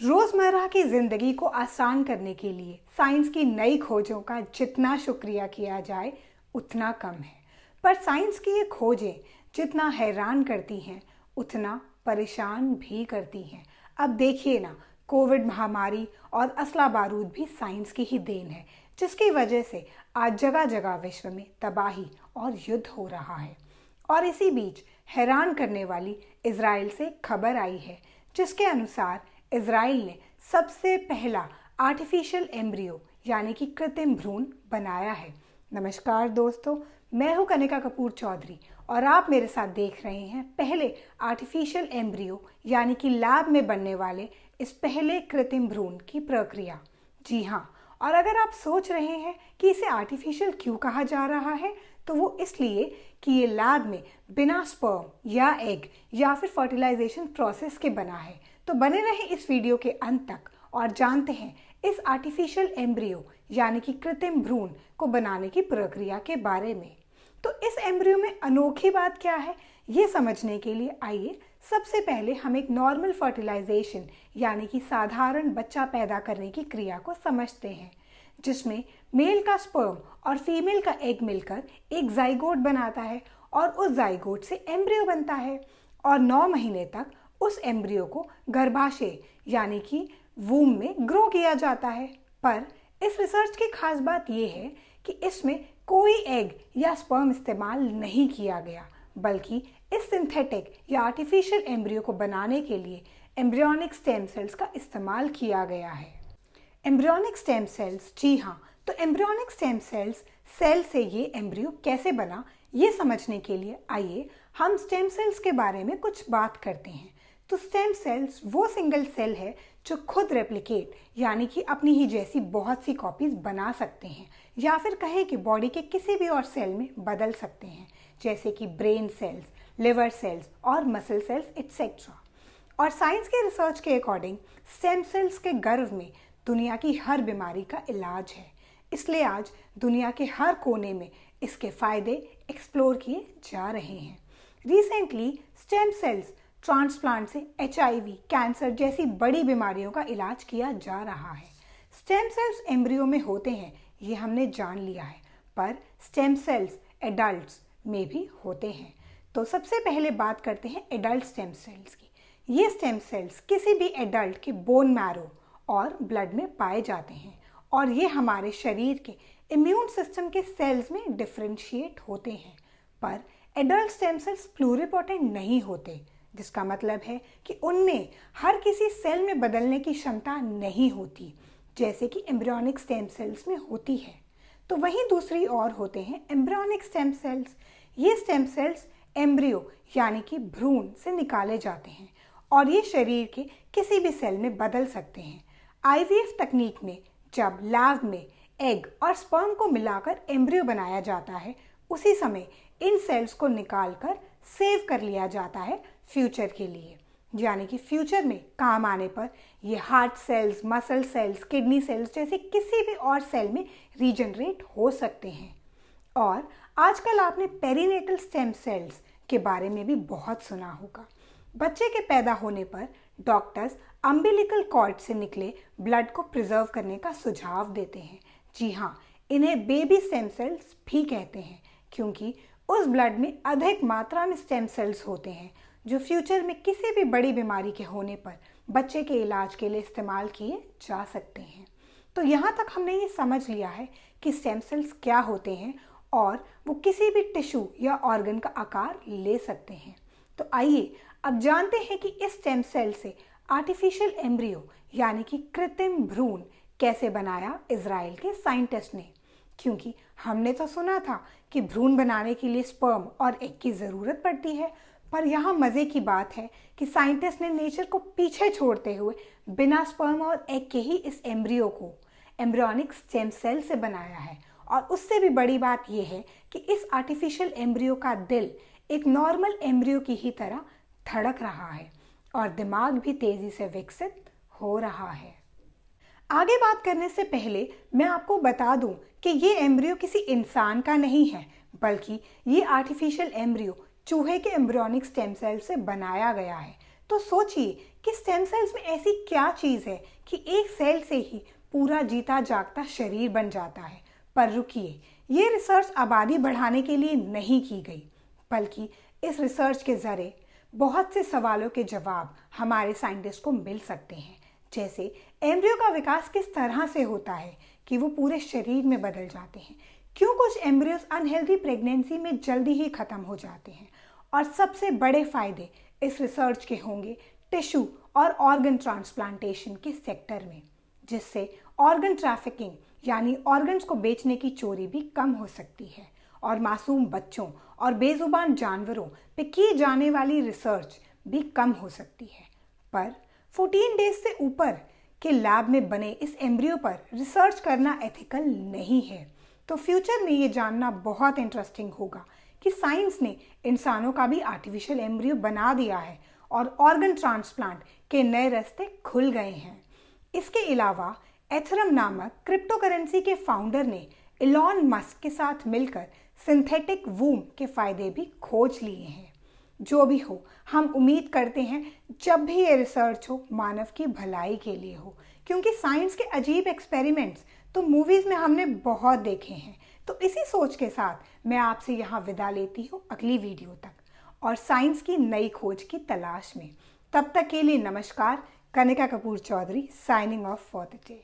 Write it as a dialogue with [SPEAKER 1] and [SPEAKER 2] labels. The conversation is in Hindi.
[SPEAKER 1] रोजमर्रा की जिंदगी को आसान करने के लिए साइंस की नई खोजों का जितना शुक्रिया किया जाए उतना कम है। पर साइंस की ये खोजें जितना हैरान करती हैं उतना परेशान भी करती हैं। अब देखिए ना, कोविड महामारी और असला बारूद भी साइंस की ही देन है, जिसकी वजह से आज जगह जगह विश्व में तबाही और युद्ध हो रहा है। और इसी बीच हैरान करने वाली इजराइल से खबर आई है, जिसके अनुसार इजराइल ने सबसे पहला आर्टिफिशियल एम्ब्रियो यानी कि कृत्रिम भ्रूण बनाया है। नमस्कार दोस्तों, मैं हूं कनिका कपूर चौधरी और आप मेरे साथ देख रहे हैं पहले आर्टिफिशियल एम्ब्रियो यानी कि लैब में बनने वाले इस पहले कृत्रिम भ्रूण की प्रक्रिया। जी हाँ, और अगर आप सोच रहे हैं कि इसे आर्टिफिशियल क्यों कहा जा रहा है, तो वो इसलिए कि ये लैब में बिना स्पर्म या एग या फिर फर्टिलाइजेशन प्रोसेस के बना है। तो बने रहें इस वीडियो के अंत तक और जानते हैं इस आर्टिफिशियल एम्ब्रियो यानी कि कृत्रिम भ्रूण को बनाने की प्रक्रिया के बारे में। तो इस एम्ब्रियो में अनोखी बात क्या है, ये समझने के लिए आइए सबसे पहले हम एक नॉर्मल फर्टिलाइजेशन यानी कि साधारण बच्चा पैदा करने की क्रिया को समझते हैं, जिसमें मेल का स्पर्म और फीमेल का एग मिलकर एक जाइगोट बनाता है और उस जाइगोट से एम्ब्रियो बनता है और 9 महीने तक उस एम्ब्रियो को गर्भाशय यानी कि वूम में ग्रो किया जाता है। पर इस रिसर्च की खास बात यह है कि इसमें कोई एग या स्पर्म इस्तेमाल नहीं किया गया, बल्कि इस सिंथेटिक या आर्टिफिशियल एम्ब्रियो को बनाने के लिए एम्ब्रियोनिक स्टेम सेल्स का इस्तेमाल किया गया है। एम्ब्रियोनिक स्टेम सेल्स, जी हाँ, तो एम्ब्रियोनिक स्टेम सेल्स सेल से ये एम्ब्रियो कैसे बना, ये समझने के लिए आइए हम स्टेम सेल्स के बारे में कुछ बात करते हैं। तो स्टेम सेल्स वो सिंगल सेल है जो खुद रेप्लिकेट यानी कि अपनी ही जैसी बहुत सी कॉपीज बना सकते हैं, या फिर कहें कि बॉडी के किसी भी और सेल में बदल सकते हैं, जैसे कि ब्रेन सेल्स, लिवर सेल्स और मसल सेल्स एटसेट्रा। और साइंस के रिसर्च के अकॉर्डिंग स्टेम सेल्स के गर्भ में दुनिया की हर बीमारी का इलाज है, इसलिए आज दुनिया के हर कोने में इसके फायदे एक्सप्लोर किए जा रहे हैं। रिसेंटली स्टेम सेल्स ट्रांसप्लांट से HIV, कैंसर जैसी बड़ी बीमारियों का इलाज किया जा रहा है। स्टेम सेल्स एम्ब्रियो में होते हैं, ये हमने जान लिया है, पर स्टेम सेल्स एडल्ट्स में भी होते हैं। तो सबसे पहले बात करते हैं एडल्ट स्टेम सेल्स की। ये स्टेम सेल्स किसी भी एडल्ट के बोन मैरो और ब्लड में पाए जाते हैं और ये हमारे शरीर के इम्यून सिस्टम के सेल्स में डिफरेंशिएट होते हैं। पर एडल्ट स्टेम सेल्स प्लूरिपोटेंट नहीं होते, जिसका मतलब है कि उनमें हर किसी सेल में बदलने की क्षमता नहीं होती, जैसे कि एम्ब्रियोनिक स्टेम सेल्स में होती है। तो वहीं दूसरी ओर होते हैं एम्ब्रियोनिक स्टेम सेल्स। ये स्टेम सेल्स एम्ब्रियो यानी कि भ्रूण से निकाले जाते हैं और ये शरीर के किसी भी सेल में बदल सकते हैं। IVF तकनीक में जब लैब में एग और स्पर्म को मिलाकर एम्ब्रियो बनाया जाता है, उसी समय इन सेल्स को निकालकर सेव कर लिया जाता है फ्यूचर के लिए, यानी कि फ्यूचर में काम आने पर ये heart cells, muscle cells, kidney cells जैसे किसी भी और सेल में रीजनरेट हो सकते हैं। और आजकल आपने पेरीनेटल स्टेम सेल्स के बारे में भी बहुत सुना होगा। बच्चे के पैदा होने पर डॉक्टर्स अम्बिलिकल कॉर्ड से निकले ब्लड को प्रिजर्व करने का सुझाव देते हैं। जी हाँ, इन्हें बेबी स्टेम सेल्स भी कहते हैं, क्योंकि उस ब्लड में अधिक मात्रा में स्टेम सेल्स होते हैं जो फ्यूचर में किसी भी बड़ी बीमारी के होने पर बच्चे के इलाज के लिए इस्तेमाल किए जा सकते हैं। तो यहाँ तक हमने ये समझ लिया है कि स्टेम सेल्स क्या होते हैं और वो किसी भी टिश्यू या ऑर्गन का आकार ले सकते हैं। तो आइए अब जानते हैं कि इस स्टेम सेल से आर्टिफिशियल एम्ब्रियो यानी कि कृत्रिम भ्रूण कैसे बनाया इजराइल के साइंटिस्ट ने। क्योंकि हमने तो सुना था कि भ्रूण बनाने के लिए स्पर्म और एग की ज़रूरत पड़ती है, पर यहाँ मज़े की बात है कि साइंटिस्ट ने नेचर को पीछे छोड़ते हुए बिना स्पर्म और एग के ही इस एम्ब्रियो को एम्ब्रियोनिक स्टेम सेल से बनाया है। और उससे भी बड़ी बात यह है कि इस आर्टिफिशियल एम्ब्रियो का दिल एक नॉर्मल एम्ब्रियो की ही तरह धड़क रहा है और दिमाग भी तेज़ी से विकसित हो रहा है। आगे बात करने से पहले मैं आपको बता दूं कि ये एम्ब्रियो किसी इंसान का नहीं है, बल्कि ये आर्टिफिशियल एम्ब्रियो चूहे के एम्ब्रियोनिक स्टेम सेल से बनाया गया है। तो सोचिए कि स्टेम सेल्स में ऐसी क्या चीज़ है कि एक सेल से ही पूरा जीता जागता शरीर बन जाता है। पर रुकिए, ये रिसर्च आबादी बढ़ाने के लिए नहीं की गई, बल्कि इस रिसर्च के ज़रिए बहुत से सवालों के जवाब हमारे साइंटिस्ट को मिल सकते हैं। जैसे एम्ब्रियो का विकास किस तरह से होता है कि वो पूरे शरीर में बदल जाते हैं, क्यों कुछ एम्ब्रियोज अनहेल्दी प्रेगनेंसी में जल्दी ही खत्म हो जाते हैं, और सबसे बड़े फायदे इस रिसर्च के होंगे टिश्यू और ऑर्गन ट्रांसप्लांटेशन के सेक्टर में, जिससे ऑर्गन ट्रैफिकिंग यानी ऑर्गन्स को बेचने की चोरी भी कम हो सकती है और मासूम बच्चों और बेजुबान जानवरों पे की जाने वाली रिसर्च भी कम हो सकती है। पर 14 डेज से ऊपर के लैब में बने इस एम्ब्रियो पर रिसर्च करना एथिकल नहीं है। तो फ्यूचर में ये जानना बहुत इंटरेस्टिंग होगा कि साइंस ने इंसानों का भी आर्टिफिशियल एम्ब्रियो बना दिया है और ऑर्गन ट्रांसप्लांट के नए रास्ते खुल गए हैं। इसके अलावा एथरम नामक क्रिप्टो करेंसी के फाउंडर ने इलॉन मस्क के साथ मिलकर सिंथेटिक वूम के फायदे भी खोज लिए हैं। जो भी हो, हम उम्मीद करते हैं जब भी ये रिसर्च हो मानव की भलाई के लिए हो, क्योंकि साइंस के अजीब एक्सपेरिमेंट्स तो मूवीज़ में हमने बहुत देखे हैं। तो इसी सोच के साथ मैं आपसे यहाँ विदा लेती हूँ अगली वीडियो तक और साइंस की नई खोज की तलाश में। तब तक के लिए नमस्कार। Kanika Kapoor Chaudhary signing off for the day.